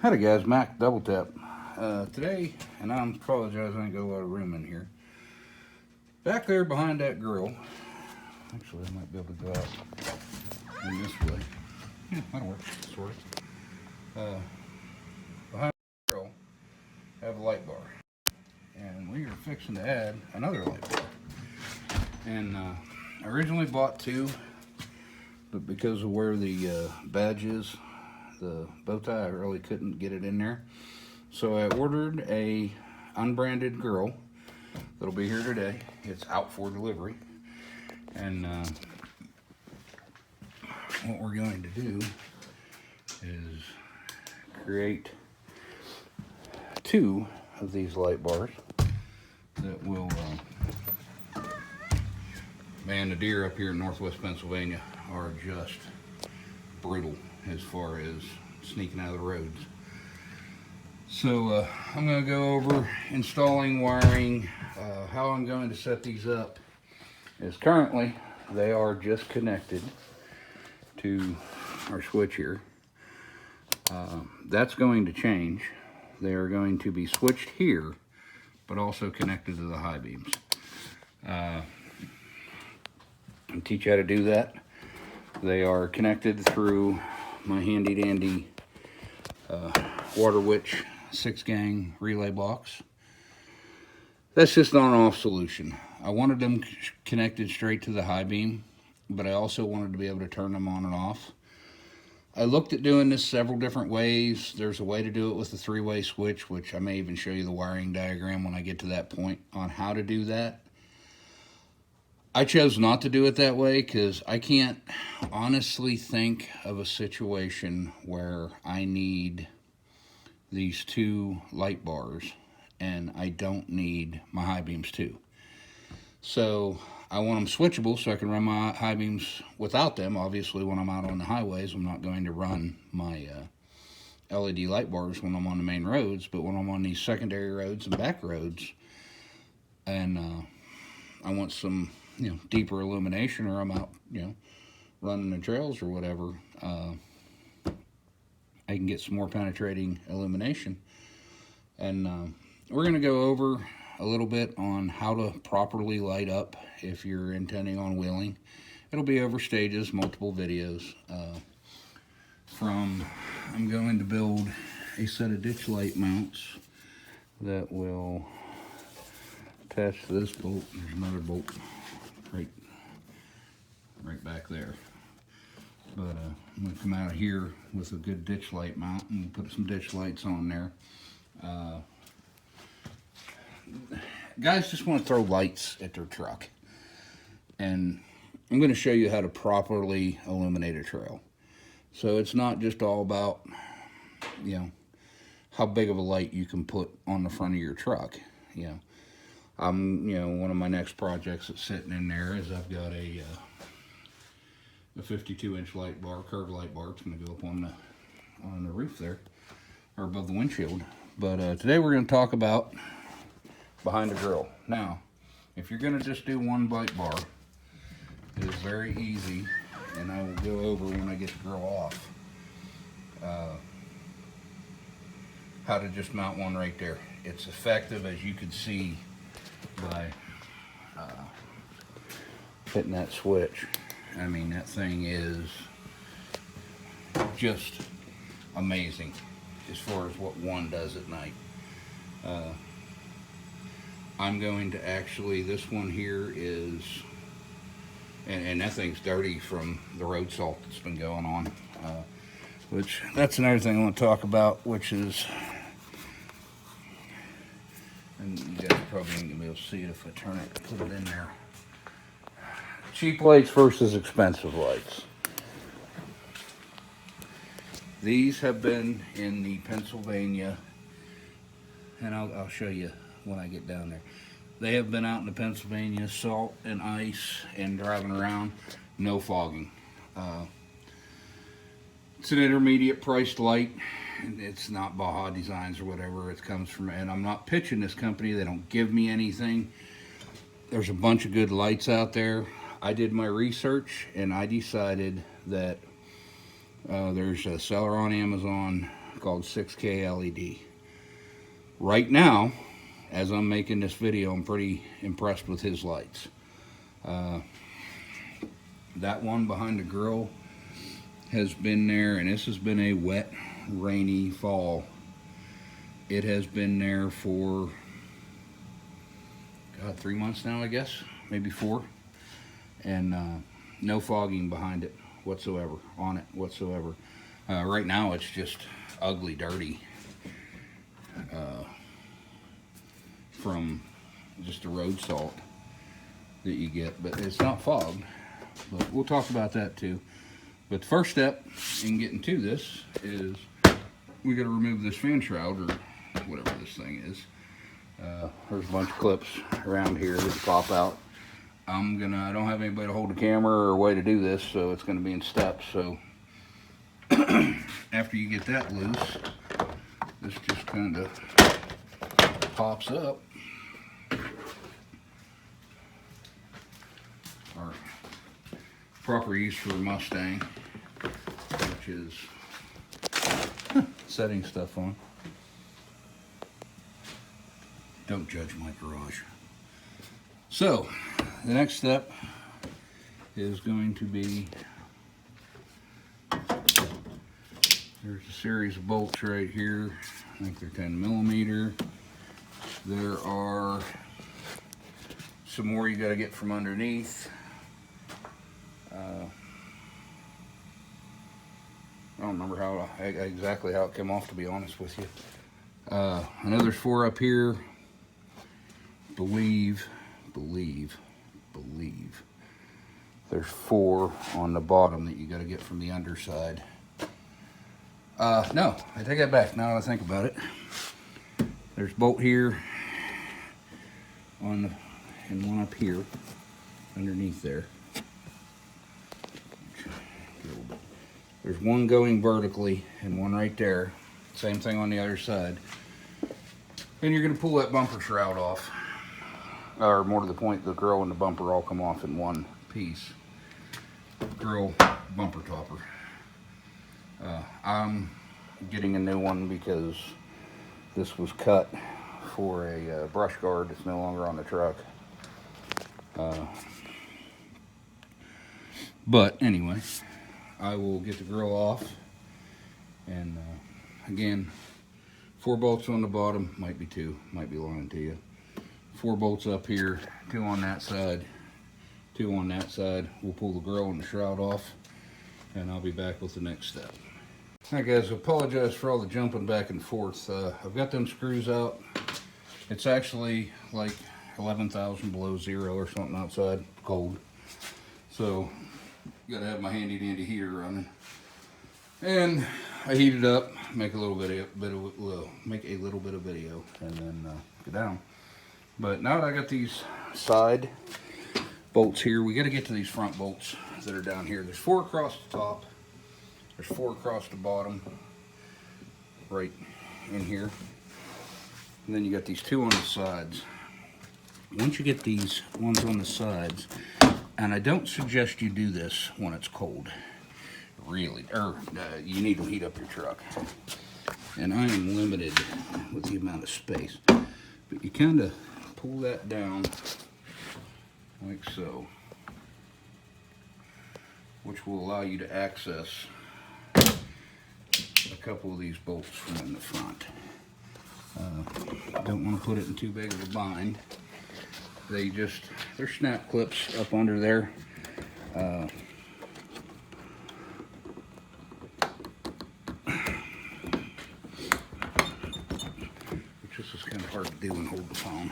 Howdy guys, Mac Double Tap. Today, and I apologize, I ain't got a lot of room in here. Back there behind that grill, actually I might be able to go out in this way. Yeah, that'll work, sort of. Behind the grill, I have a light bar. And we are fixing to add another light bar. And I originally bought two, but because of where the badge is, the bow tie, I really couldn't get it in there. So I ordered a unbranded grill that'll be here today. It's out for delivery. And what we're going to do is create two of these light bars that will man, the deer up here in northwest Pennsylvania are just brutal as far as sneaking out of the roads. So I'm going to go over installing wiring. How I'm going to set these up is currently they are just connected to our switch here. That's going to change. They are going to be switched here, but also connected to the high beams. I'll teach you how to do that. They are connected through my handy dandy Water Witch 6-gang relay box. That's just an on-off solution. I wanted them connected straight to the high beam, but I also wanted to be able to turn them on and off. I looked at doing this several different ways. There's a way to do it with the 3-way switch, which I may even show you the wiring diagram when I get to that point on how to do that. I chose not to do it that way because I can't honestly think of a situation where I need these two light bars and I don't need my high beams too. So I want them switchable so I can run my high beams without them. Obviously, when I'm out on the highways, I'm not going to run my LED light bars when I'm on the main roads, but when I'm on these secondary roads and back roads, and I want some deeper illumination, or I'm out running the trails or whatever, I can get some more penetrating illumination. And we're going to go over a little bit on how to properly light up if you're intending on wheeling. It'll be over stages, multiple videos. I'm going to build a set of ditch light mounts that will attach to this bolt. There's another bolt right back there. But I'm going to come out of here with a good ditch light mount and put some ditch lights on there. Guys just want to throw lights at their truck, and I'm going to show you how to properly illuminate a trail. So it's not just all about how big of a light you can put on the front of your truck. One of my next projects that's sitting in there is I've got a 52-inch light bar, curved light bar. It's going to go up on the roof there, or above the windshield. But today we're going to talk about behind the grill. Now, if you're going to just do one light bar, it is very easy, and I will go over when I get the grill off how to just mount one right there. It's effective, as you can see by hitting that switch. I mean, that thing is just amazing as far as what one does at night. I'm going to actually, this one here is, and that thing's dirty from the road salt that's been going on, which that's another thing I want to talk about, which is, and you guys probably ain't gonna be able to see it if I turn it, put it in there. Cheap lights versus expensive lights. These have been in the Pennsylvania, and I'll show you when I get down there. They have been out in the Pennsylvania salt and ice and driving around, no fogging. It's an intermediate priced light. It's not Baja Designs or whatever. It comes from, and I'm not pitching this company. They don't give me anything. There's a bunch of good lights out there. I did my research and I decided that there's a seller on Amazon called 6K LED. Right now, as I'm making this video, I'm pretty impressed with his lights. That one behind the grill has been there, and this has been a wet, rainy fall. It has been there for, God, 3 months now, I guess, maybe 4. And no fogging behind it whatsoever, on it whatsoever. Right now it's just ugly, dirty, from just the road salt that you get, but it's not fogged. But we'll talk about that too. But the first step in getting to this is we got to remove this fan shroud, or whatever this thing is. There's a bunch of clips around here that pop out. I don't have anybody to hold the camera or a way to do this, so it's going to be in steps. So after you get that loose, this just kind of pops up. Our proper use for a Mustang, which is setting stuff on. Don't judge my garage. So the next step is going to be, there's a series of bolts right here. I think they're 10mm. There are some more you got to get from underneath. I don't remember exactly how it came off, to be honest with you. I know there's 4 up here. Believe there's 4 on the bottom that you got to get from the underside. No, I take that back now that I think about it. There's a bolt here and one up here underneath there. There's one going vertically and one right there. Same thing on the other side. And you're going to pull that bumper shroud off. Or more to the point, the grill and the bumper all come off in one piece. Grill, bumper topper. I'm getting a new one because this was cut for a brush guard that's no longer on the truck. But anyway, I will get the grill off, and again, 4 bolts on the bottom, might be 2, might be lying to you. 4 bolts up here, 2 on that side, 2 on that side. We'll pull the grill and the shroud off, and I'll be back with the next step. All right guys, apologize for all the jumping back and forth. I've got them screws out. It's actually like 11,000 below zero or something outside, cold. So gotta have my handy dandy heater running, and I heat it up, make a little bit of video, and then go down. But now that I got these side bolts here, we got to get to these front bolts that are down here. There's 4 across the top, there's 4 across the bottom, right in here, and then you got these 2 on the sides. Once you get these ones on the sides, and I don't suggest you do this when it's cold, really, you need to heat up your truck, and I am limited with the amount of space, but you kind of pull that down like so, which will allow you to access a couple of these bolts from in the front. Don't want to put it in too big of a bind. They're snap clips up under there. Which this is kind of hard to do and hold the phone.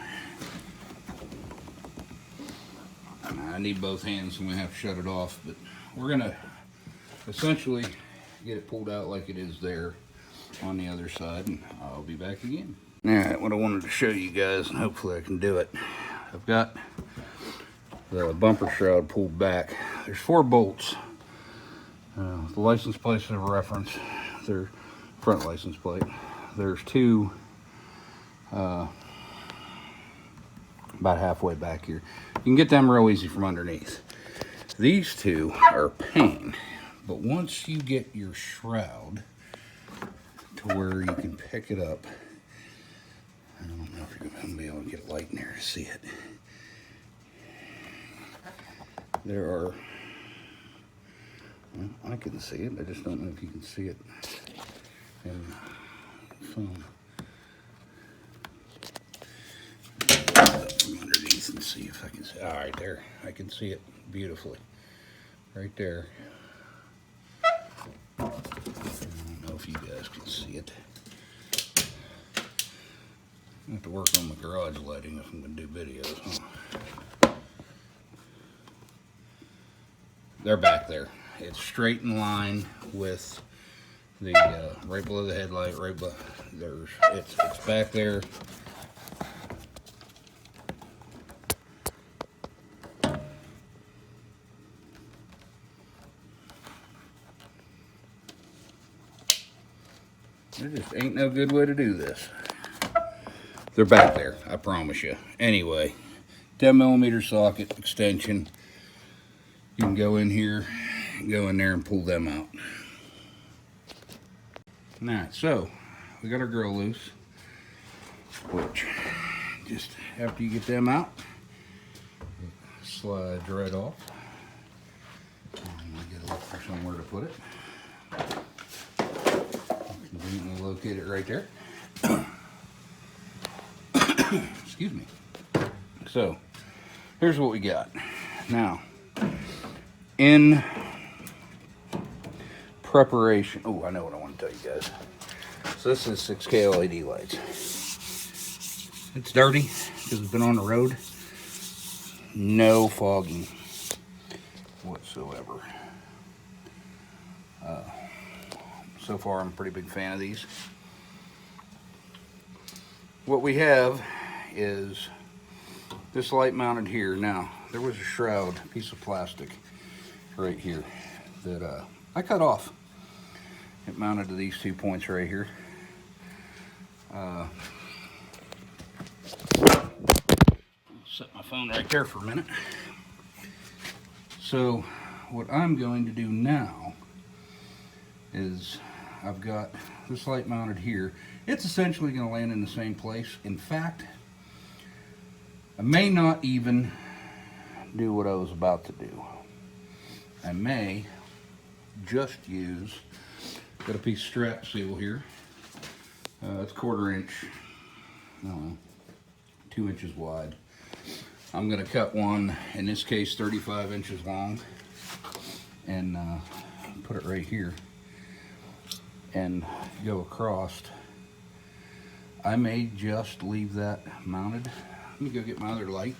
I need both hands, so I'm going to have to shut it off, but we're going to essentially get it pulled out like it is there on the other side, and I'll be back again. Alright, what I wanted to show you guys, and hopefully I can do it. I've got the bumper shroud pulled back. There's 4 bolts. The license plates of reference, their front license plate. There's 2 about halfway back here. You can get them real easy from underneath. These 2 are a pain, but once you get your shroud to where you can pick it up. I don't know if you're going to be able to get a light in there to see it. There are, well, I can see it, I just don't know if you can see it in the phone. Up from underneath and see if I can see. All right, there, I can see it beautifully, right there. I don't know if you guys can see it. I have to work on my garage lighting if I'm going to do videos, huh? They're back there. It's straight in line with the right below the headlight, right below. It's back there. There just ain't no good way to do this. They're back there, I promise you. Anyway, 10mm socket extension. You can go in here, go in there and pull them out. Alright, so we got our grill loose, which just after you get them out, slides right off. And we gotta look for somewhere to put it. Conveniently locate it right there. Excuse me. So here's what we got. Now, in preparation, oh, I know what I want to tell you guys. So this is 6K LED lights. It's dirty because it's been on the road. No fogging whatsoever. So far, I'm a pretty big fan of these. What we have is this light mounted here. Now, there was a shroud, piece of plastic right here that I cut off. It mounted to these 2 points right here. Set my phone right there for a minute. So what I'm going to do now is I've got this light mounted here. It's essentially going to land in the same place. In fact, I may not even do what I was about to do. I may just use, got a piece of strap seal here. It's 1/4 inch, I don't know, 2 inches wide. I'm going to cut one, in this case 35 inches long, and put it right here and go across. I may just leave that mounted. Let me go get my other light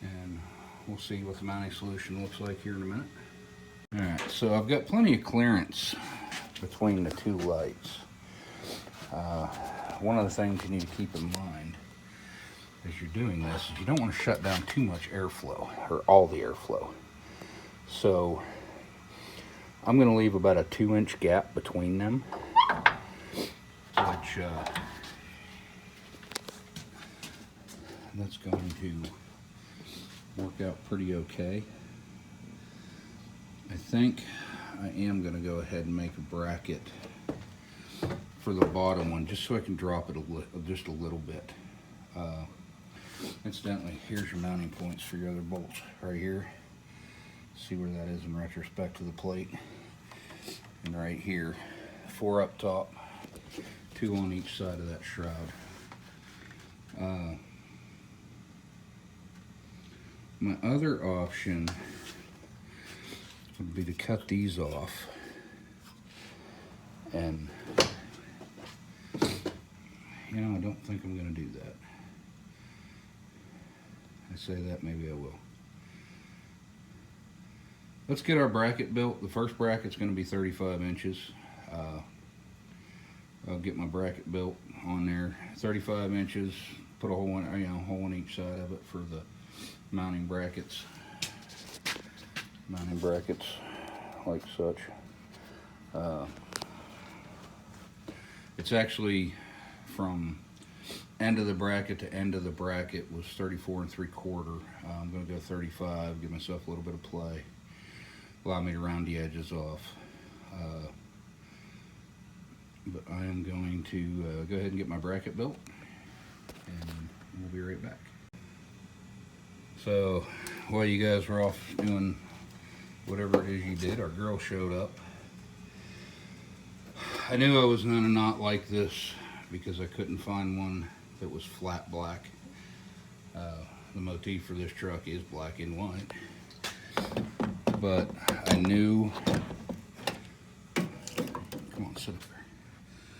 and we'll see what the mounting solution looks like here in a minute. Alright, so I've got plenty of clearance between the two lights. One of the things you need to keep in mind as you're doing this is you don't want to shut down too much airflow, or all the airflow. So I'm going to leave about a 2-inch gap between them, which that's going to work out pretty okay. I think I am going to go ahead and make a bracket for the bottom one, just so I can drop it just a little bit. Incidentally, here's your mounting points for your other bolts right here. See where that is in retrospect to the plate. And right here, 4 up top, 2 on each side of that shroud. My other option would be to cut these off, and you know, I don't think I'm going to do that. I say that, maybe I will. Let's get our bracket built. The first bracket's going to be 35 inches. I'll get my bracket built on there, 35 inches. Put a hole in, hole in each side of it for the mounting brackets. Mounting brackets like such. It's actually from end of the bracket to end of the bracket was 34 3/4. I'm going to go 35, give myself a little bit of play. Allow me to round the edges off. but I am going to go ahead and get my bracket built, and we'll be right back. So while you guys were off doing whatever it is you did, our girl showed up. I knew I was going to not like this because I couldn't find one that was flat black. The motif for this truck is black and white, but I knew, come on, sit up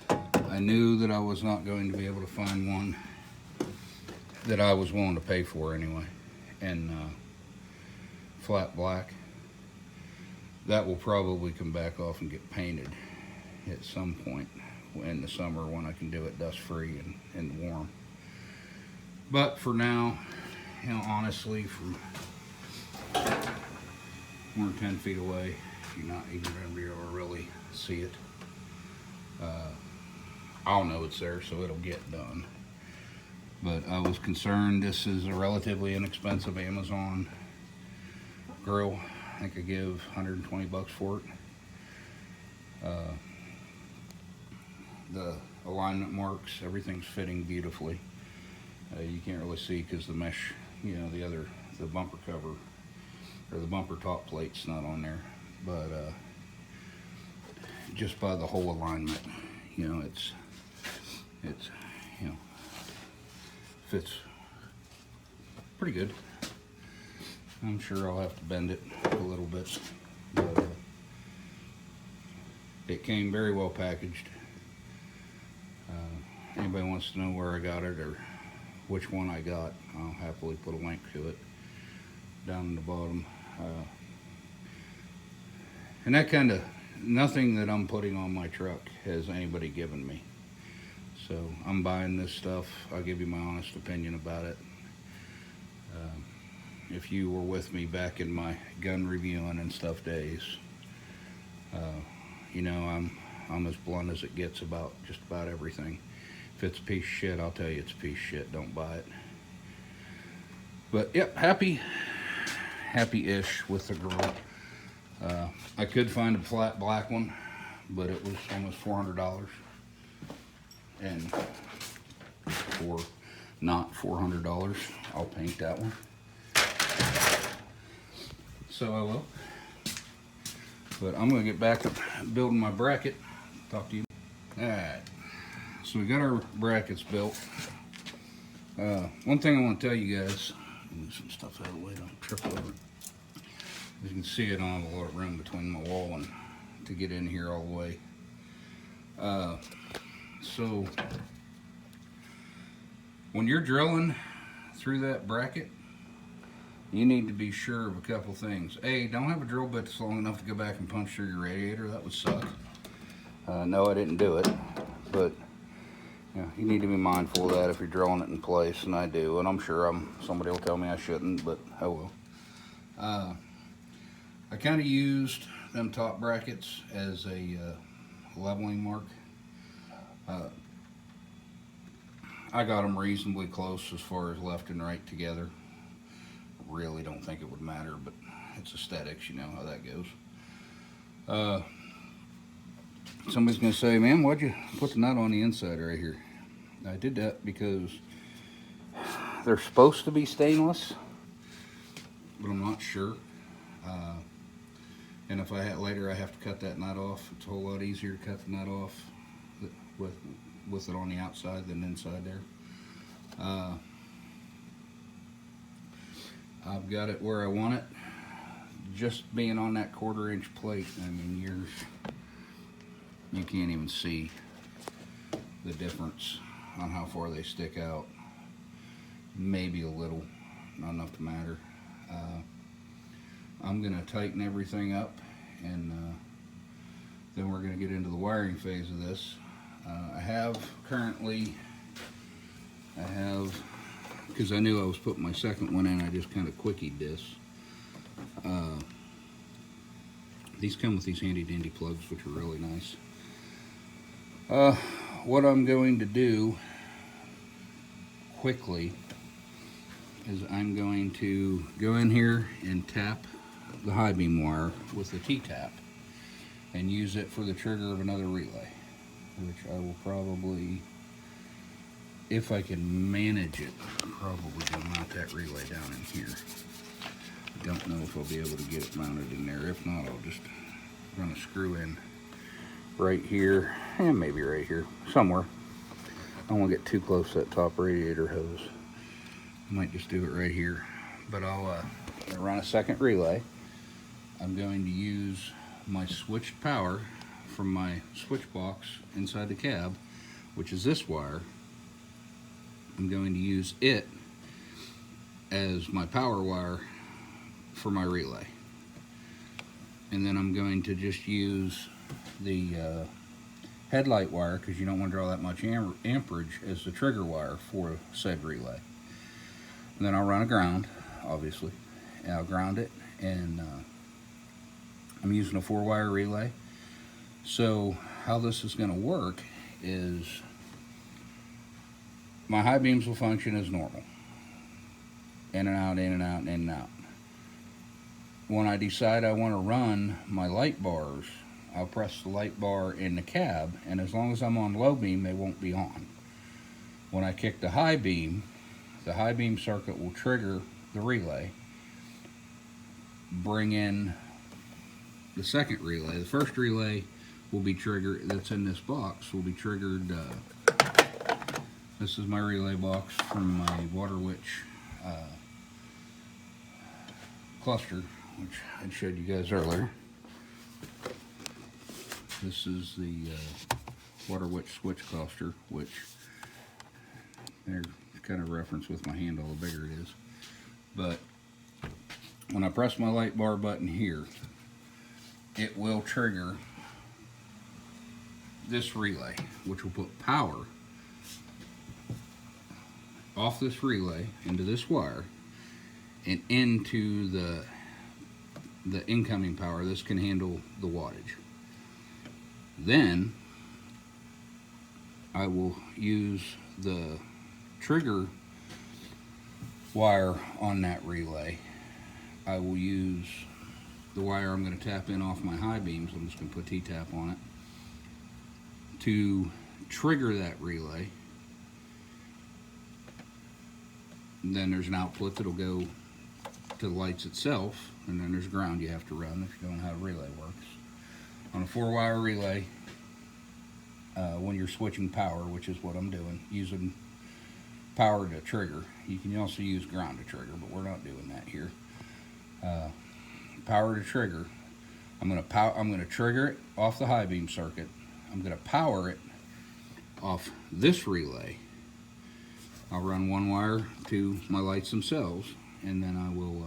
there. I knew that I was not going to be able to find one that I was willing to pay for anyway. And flat black, that will probably come back off and get painted at some point in the summer when I can do it dust free and warm. But for now, you know, honestly, from more than 10 feet away, you're not even going to be able to really see it. I'll know it's there, so it'll get done. But I was concerned. This is a relatively inexpensive Amazon grill. I think I give 120 bucks for it. The alignment marks, everything's fitting beautifully. You can't really see because the mesh, you know, the bumper cover or the bumper top plate's not on there, but just by the whole alignment, you know, it's you know, fits pretty good. I'm sure I'll have to bend it a little bit, but it came very well packaged. Anybody wants to know where I got it or which one I got, I'll happily put a link to it down in the bottom. And that kind of, nothing that I'm putting on my truck has anybody given me. So I'm buying this stuff. I'll give you my honest opinion about it. If you were with me back in my gun reviewing and stuff days, you know, I'm as blunt as it gets about just about everything. If it's a piece of shit, I'll tell you it's a piece of shit. Don't buy it. But yep, happy-ish with the grill. I could find a flat black one, but it was almost $400. And for not $400, I'll paint that one. So I will. But I'm going to get back up building my bracket. Talk to you. Alright. So we got our brackets built. One thing I want to tell you guys, move some stuff out of the way, don't trip over it. As you can see, I don't have a lot of room between my wall and to get in here all the way. So when you're drilling through that bracket, you need to be sure of a couple things. A, don't have a drill bit that's long enough to go back and punch through your radiator. That would suck. No, I didn't do it, but yeah, you need to be mindful of that if you're drilling it in place, and I do, and I'm sure somebody will tell me I shouldn't, but I will. I kind of used them top brackets as a leveling mark. I got them reasonably close as far as left and right together. Really don't think it would matter, but it's aesthetics, you know how that goes. Somebody's gonna say, man, why'd you put the nut on the inside right here? I did that because they're supposed to be stainless, but I'm not sure. And if later I have to cut that nut off, it's a whole lot easier to cut the nut off with it on the outside than inside there. I've got it where I want it. Just being on that 1/4 inch plate, I mean, you can't even see the difference on how far they stick out. Maybe a little, not enough to matter. I'm gonna tighten everything up, and then we're gonna get into the wiring phase of this. I have, because I knew I was putting my second one in, I just kind of quickied this. These come with these handy dandy plugs, which are really nice. What I'm going to do quickly is I'm going to go in here and tap the high beam wire with the T-tap and use it for the trigger of another relay. which I will probably, if I can manage it, probably gonna mount that relay down in here. I don't know if I'll be able to get it mounted in there. If not, I'll just run a screw in right here, and maybe right here, somewhere. I don't want to get too close to that top radiator hose. I might just do it right here. But I'll run a second relay. I'm going to use my switched power from my switch box inside the cab, which is this wire. I'm going to use it as my power wire for my relay. And then I'm going to just use the headlight wire, because you don't want to draw that much amperage, as the trigger wire for said relay. And then I'll run a ground, obviously, and I'll ground it, and I'm using a 4-wire relay. So how this is going to work is my high beams will function as normal, in and out, in and out, in and out. When I decide I want to run my light bars, I'll press the light bar in the cab, and as long as I'm on low beam, they won't be on. When I kick the high beam circuit will trigger the relay, bring in the second relay. The first relay will be triggered, that's in this box, will be triggered. This is my relay box from my Water Witch cluster, which I showed you guys earlier. This is the Water Witch switch cluster, which they're kind of reference with my handle, the bigger it is. But when I press my light bar button here, it will trigger this relay, which will put power off this relay into this wire and into the incoming power. This can handle the wattage. Then I will use the trigger wire on that relay. I will use the wire I'm going to tap in off my high beams. I'm just going to put T-tap on it to trigger that relay. And then there's an output that'll go to the lights itself, and then there's ground you have to run if you don't know how a relay works. On a 4-wire relay, when you're switching power, which is what I'm doing, using power to trigger. You can also use ground to trigger, but we're not doing that here. Power to trigger. I'm going to trigger it off the high beam circuit. I'm going to power it off this relay. I'll run one wire to my lights themselves, and then I will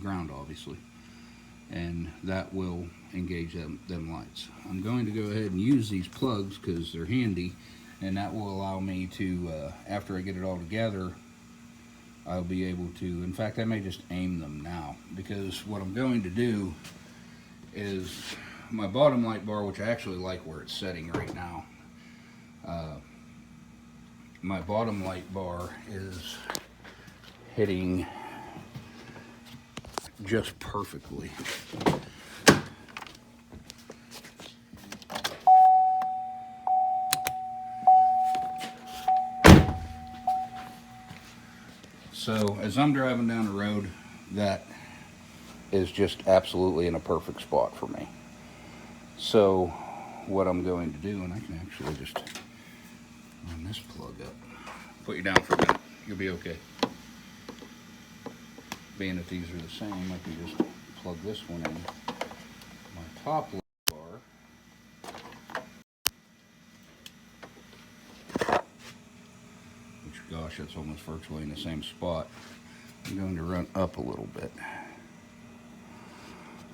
ground, obviously, and that will engage them lights. I'm going to go ahead and use these plugs because they're handy, and that will allow me to, after I get it all together, I'll be able to, in fact, I may just aim them now, because what I'm going to do is my bottom light bar, which I actually like where it's setting right now. My bottom light bar is hitting just perfectly. So as I'm driving down the road, that is just absolutely in a perfect spot for me. So what I'm going to do, and I can actually just run this plug up. Put you down for a minute. You'll be okay. Being that these are the same, I can just plug this one in. My top light bar, which, gosh, that's almost virtually in the same spot. I'm going to run up a little bit.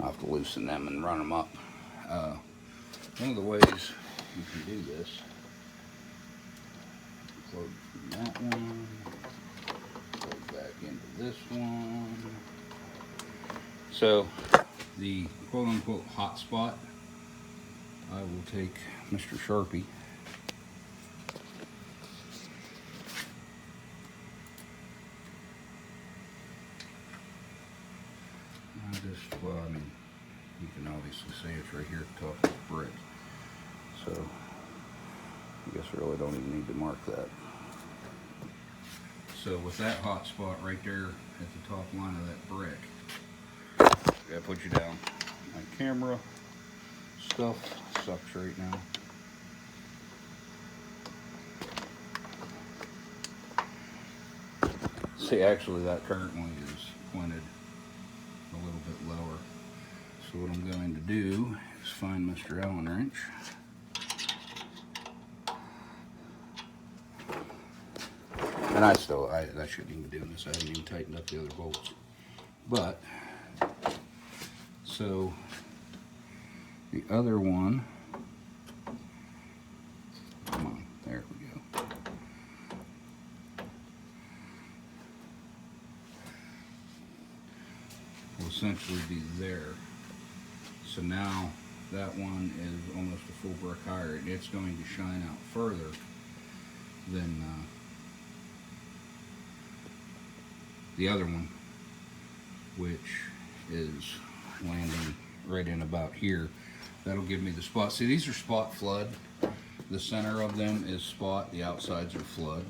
I'll have to loosen them and run them up. One of the ways you can do this, plug from that one, plug back into this one. So the quote-unquote hot spot, I will take Mr. Sharpie well, I mean, you can obviously see it's right here at the top of the brick. So I guess I really don't even need to mark that. So with that hot spot right there at the top line of that brick, I gotta put you down. My camera stuff sucks right now. See, actually that currently is pointed a little bit lower. So what I'm going to do is find Mr. Allen wrench. And I shouldn't even be doing this. I haven't even tightened up the other bolts. But, so the other one, come on, there we go. Will essentially be there. So now that one is almost a full brick higher, and it's going to shine out further than the other one, which is landing right in about here. That'll give me the spot. See, these are spot flood. The center of them is spot, the outsides are flood.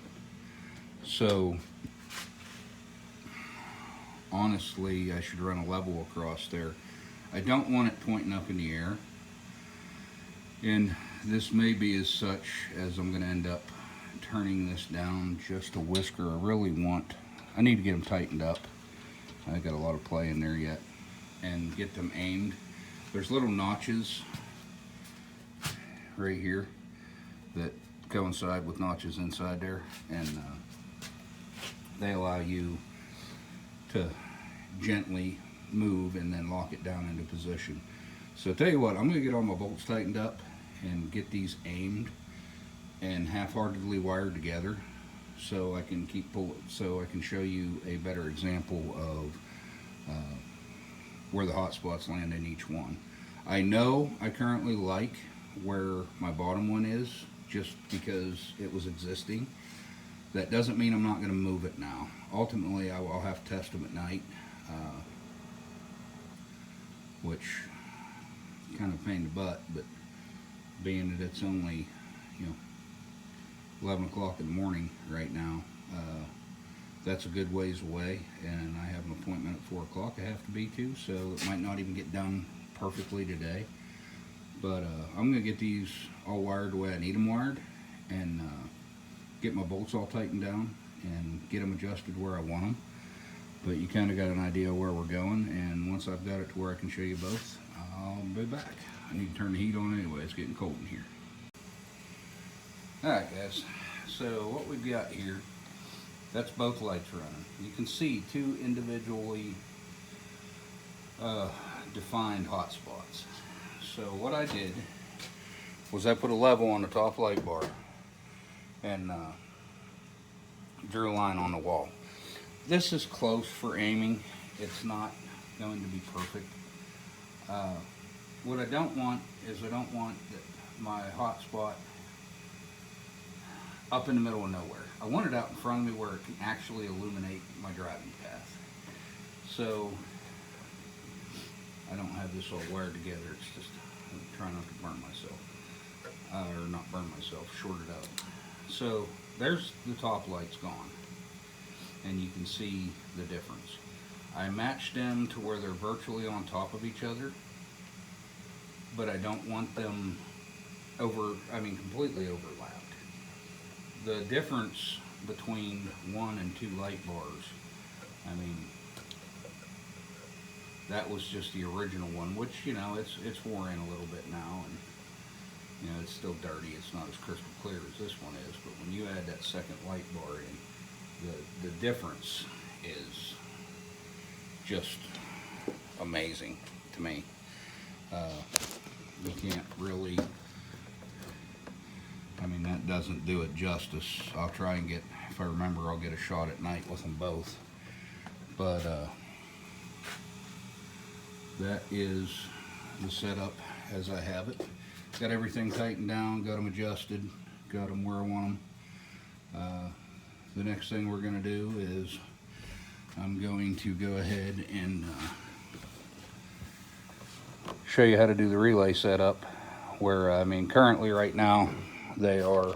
So honestly, I should run a level across there. I don't want it pointing up in the air, and this may be as such as I'm going to end up turning this down just a whisker. I need to get them tightened up. I got a lot of play in there yet, and get them aimed. There's little notches right here that coincide with notches inside there, and they allow you to gently move and then lock it down into position. So I'll tell you what, I'm going to get all my bolts tightened up and get these aimed and half-heartedly wired together, so I can so I can show you a better example of where the hot spots land in each one. I know I currently like where my bottom one is just because it was existing. That doesn't mean I'm not going to move it now. Ultimately, I'll have to test them at night, which kind of pain in the butt, but being that it's only 11 o'clock in the morning right now, that's a good ways away, and I have an appointment at 4 o'clock I have to be to, so it might not even get done perfectly today. But I'm going to get these all wired the way I need them wired, and get my bolts all tightened down and get them adjusted where I want them. But you kind of got an idea where we're going, and once I've got it to where I can show you both, I'll be back. I need to turn the heat on anyway, it's getting cold in here. Alright guys, so what we've got here, that's both lights running. You can see two individually defined hot spots. So what I did was I put a level on the top light bar and drew a line on the wall. This is close for aiming. It's not going to be perfect. What I don't want is my hot spot up in the middle of nowhere. I want it out in front of me where it can actually illuminate my driving path. So I don't have this all wired together. It's just I'm trying not to burn myself, or not burn myself, short it up. So there's the top lights gone, and you can see the difference. I matched them to where they're virtually on top of each other, but I don't want them completely overlapped. The difference between 1 and 2 light bars, that was just the original one, which it's wore in a little bit now, and it's still dirty. It's not as crystal clear as this one is, but when you add that second light bar in, the difference is just amazing to me. You can't really, that doesn't do it justice. I'll try and if I remember, I'll get a shot at night with them both. But that is the setup as I have it. Got everything tightened down, got them adjusted, got them where I want them. The next thing we're going to do is I'm going to go ahead and show you how to do the relay setup, where currently right now they are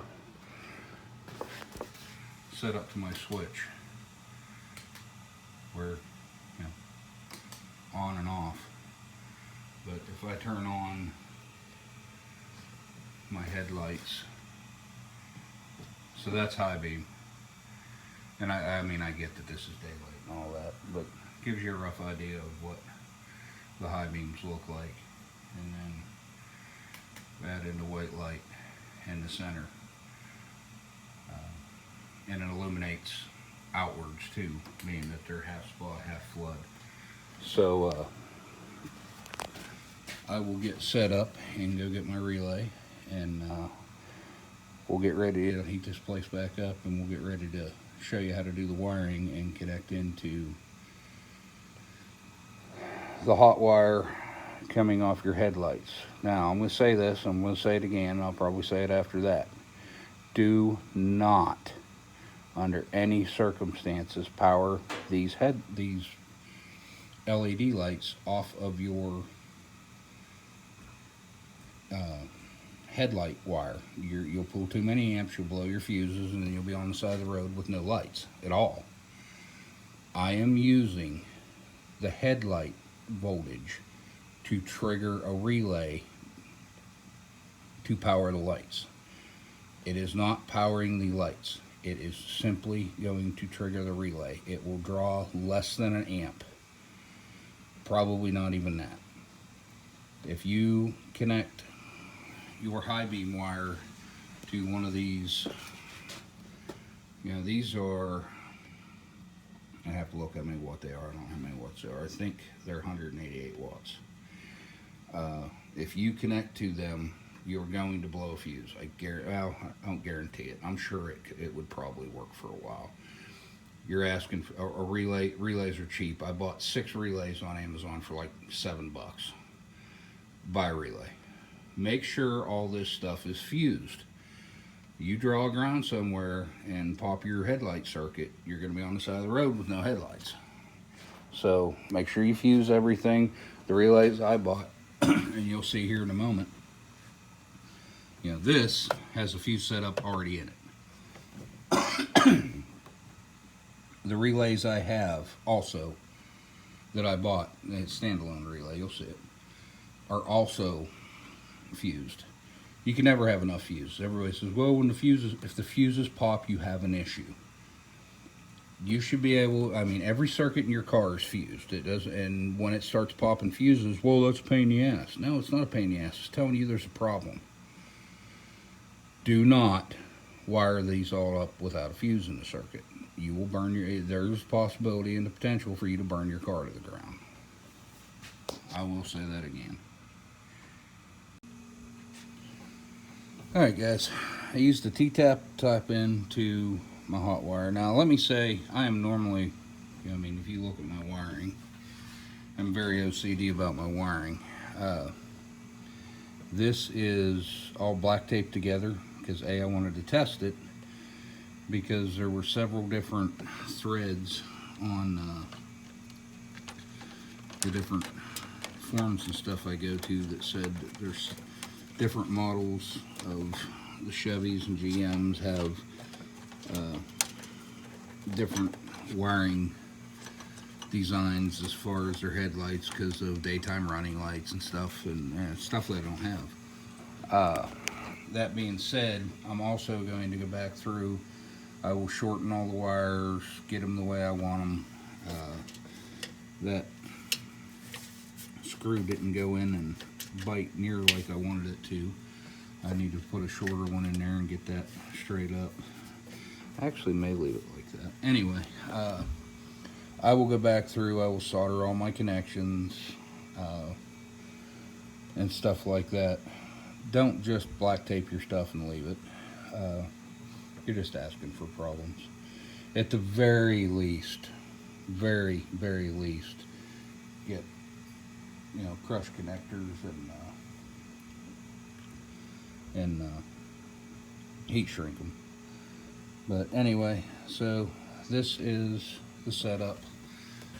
set up to my switch, where, you know, on and off. But if I turn on my headlights, so that's high beam, and I mean, I get that this is daylight and all that, but gives you a rough idea of what the high beams look like. And then add in the white light in the center, and it illuminates outwards too, meaning that they're half spot, half flood. So I will get set up and go get my relay, and we'll get ready to heat this place back up, and we'll get ready to show you how to do the wiring and connect into the hot wire coming off your headlights. Now, I'm going to say this, I'm going to say it again, and I'll probably say it after that. Do not, under any circumstances, power these LED lights off of your headlight wire. You'll pull too many amps, you'll blow your fuses, and then you'll be on the side of the road with no lights at all. I am using the headlight voltage to trigger a relay to power the lights. It is not powering the lights. It is simply going to trigger the relay. It will draw less than an amp. Probably not even that. If you connect your high beam wire to one of these, you know, these are, I have to look at what they are. I don't know how many watts they are. I think they're 188 watts. If you connect to them, you're going to blow a fuse. I don't guarantee it. I'm sure it would probably work for a while. You're asking for a relay. Relays are cheap. I bought 6 relays on Amazon for like $7. Buy a relay. Make sure all this stuff is fused. You draw a ground somewhere and pop your headlight circuit, you're going to be on the side of the road with no headlights. So make sure you fuse everything. The relays I bought, and you'll see here in a moment, you know, this has a fuse setup already in it. The relays I have also that I bought, it's standalone relay, you'll see it, are also fused. You can never have enough fuses. Everybody says, well, if the fuses pop, you have an issue. You should be able, I mean, every circuit in your car is fused. It does, and when it starts popping fuses, well, that's a pain in the ass. No, it's not a pain in the ass. It's telling you there's a problem. Do not wire these all up without a fuse in the circuit. You will burn there's a possibility and the potential for you to burn your car to the ground. I will say that again. Alright guys, I used the T-tap type into my hot wire. Now let me say, I am normally, I mean, if you look at my wiring, I'm very OCD about my wiring. This is all black taped together because I wanted to test it, because there were several different threads on the different forums and stuff I go to that said that there's different models of the Chevys and GMs have different wiring designs as far as their headlights because of daytime running lights and stuff, and stuff they don't have. That being said, I'm also going to go back through. I will shorten all the wires, get them the way I want them. That screw didn't go in and bite near like I wanted it to. I need to put a shorter one in there and get that straight up. I actually may leave it like that. Anyway, I will go back through, I will solder all my connections and stuff like that. Don't just black tape your stuff and leave it. You're just asking for problems. At the very least, very least, get, you know, crush connectors and heat shrink them. But anyway, so this is the setup.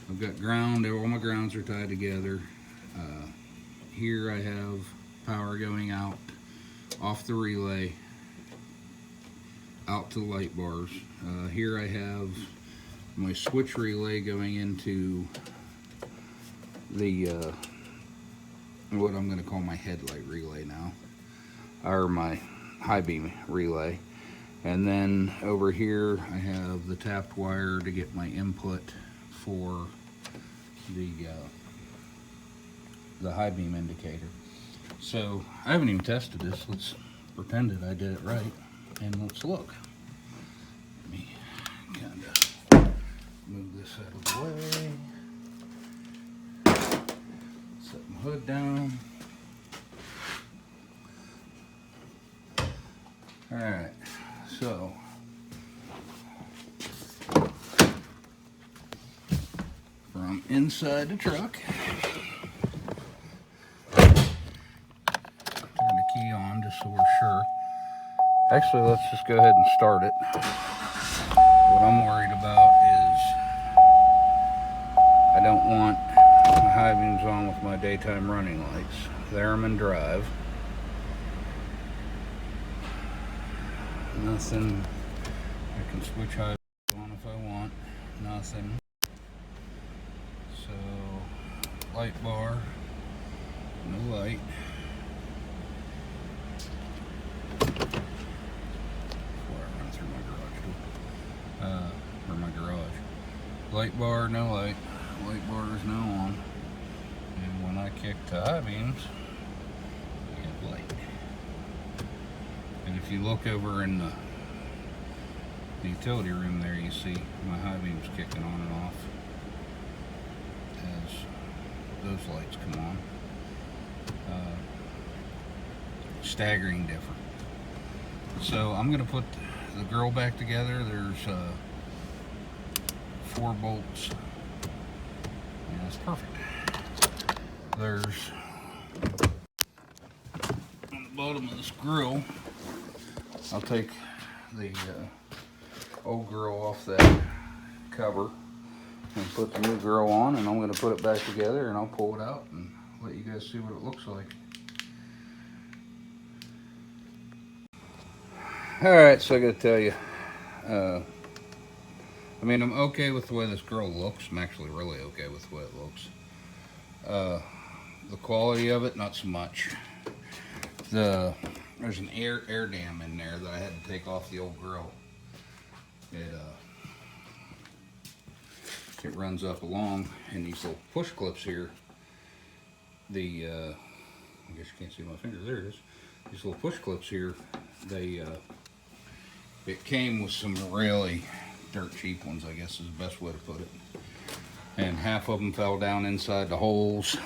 I've got ground, all my grounds are tied together. Here I have power going out off the relay out to the light bars. Here I have my switch relay going into the what I'm going to call my headlight relay now, or my high beam relay. And then over here I have the tapped wire to get my input for the high beam indicator. So I haven't even tested this. Let's pretend that I did it right, and let's look. Let me kind of move this out of the way. Set my hood down. All right, so from inside the truck, turn the key on just so we're sure. Actually, let's just go ahead and start it. What I'm worried about is I don't want my high beams on with my daytime running lights. There I'm in drive. Nothing. I can switch high beams on if I want. Nothing. So, light bar, no light. Before I run through my garage door. Or my garage. Light bar, no light. Light bar is now on. And when I kick to high beams, we have light. And if you look over in the utility room there, you see my high beams kicking on and off as those lights come on. Staggering different. So I'm going to put the grill back together. There's 4 bolts. And that's perfect. There's on the bottom of this grill, I'll take the old grill off that cover and put the new grill on, and I'm going to put it back together, and I'll pull it out and let you guys see what it looks like. Alright, so I got to tell you, I mean, I'm okay with the way this grill looks. I'm actually really okay with the way it looks. The quality of it, not so much. There's an air dam in there that I had to take off the old grill. It runs up along, and these little push clips here, I guess you can't see my finger, there it is. These little push clips here, it came with some really dirt cheap ones, I guess is the best way to put it. And half of them fell down inside the holes.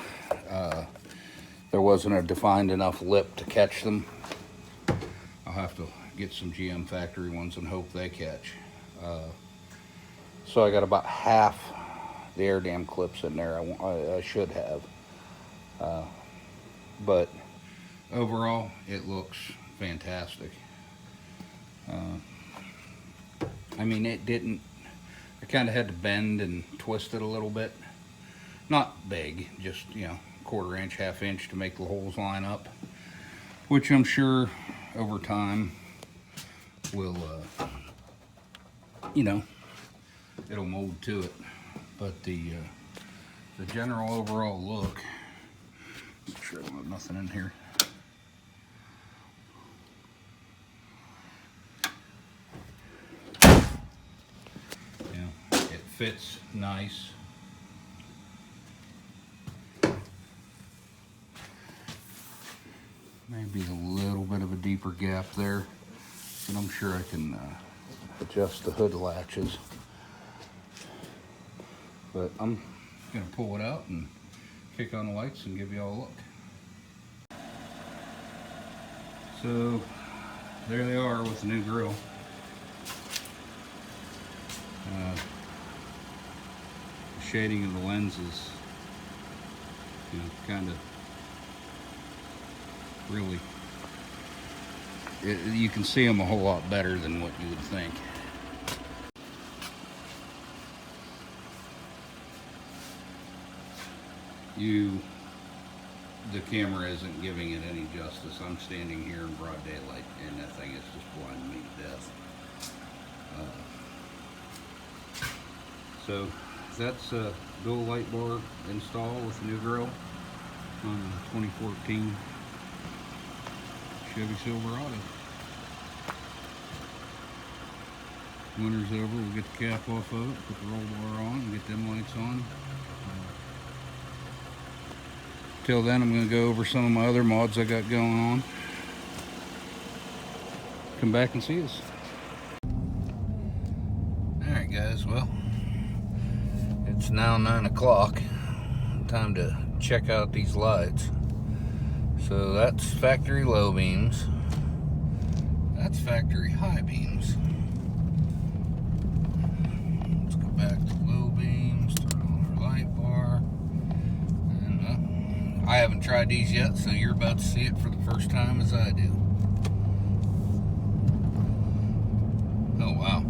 There wasn't a defined enough lip to catch them. I'll have to get some GM factory ones and hope they catch. So I got about half the air dam clips in there I should have. But overall, it looks fantastic. I mean, it didn't, I kind of had to bend and twist it a little bit. Not big, just, you know, 1/4 inch, 1/2 inch to make the holes line up, which I'm sure over time will, you know, it'll mold to it. But the general overall look, make sure I don't have nothing in here. Yeah, it fits nice. Maybe a little bit of a deeper gap there, but I'm sure I can adjust the hood latches. But I'm gonna pull it out and kick on the lights and give you all a look. So there they are with the new grill. The shading of the lenses, you know, kind of really, you can see them a whole lot better than what you would think. The camera isn't giving it any justice. I'm standing here in broad daylight and that thing is just blinding me to death. So that's a dual light bar install with a new grill on a 2014 Chevy Silverado. Winter's over, we'll get the cap off of it, put the roll bar on, and get them lights on. Till then, I'm going to go over some of my other mods I got going on. Come back and see us. Alright guys, well, it's now 9 o'clock. Time to check out these lights. So that's factory low beams. That's factory high beams. Let's go back to low beams, turn on our light bar. And I haven't tried these yet, so you're about to see it for the first time as I do. Oh wow.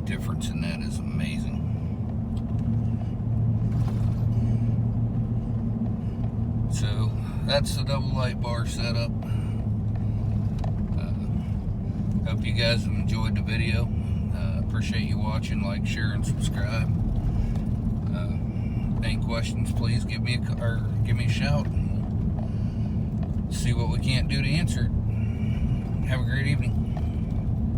The difference in that is amazing. So that's the double light bar setup. Hope you guys have enjoyed the video. Appreciate you watching. Like, share, and subscribe. Any questions, please give me a shout, and we'll see what we can't do to answer it. Have a great evening.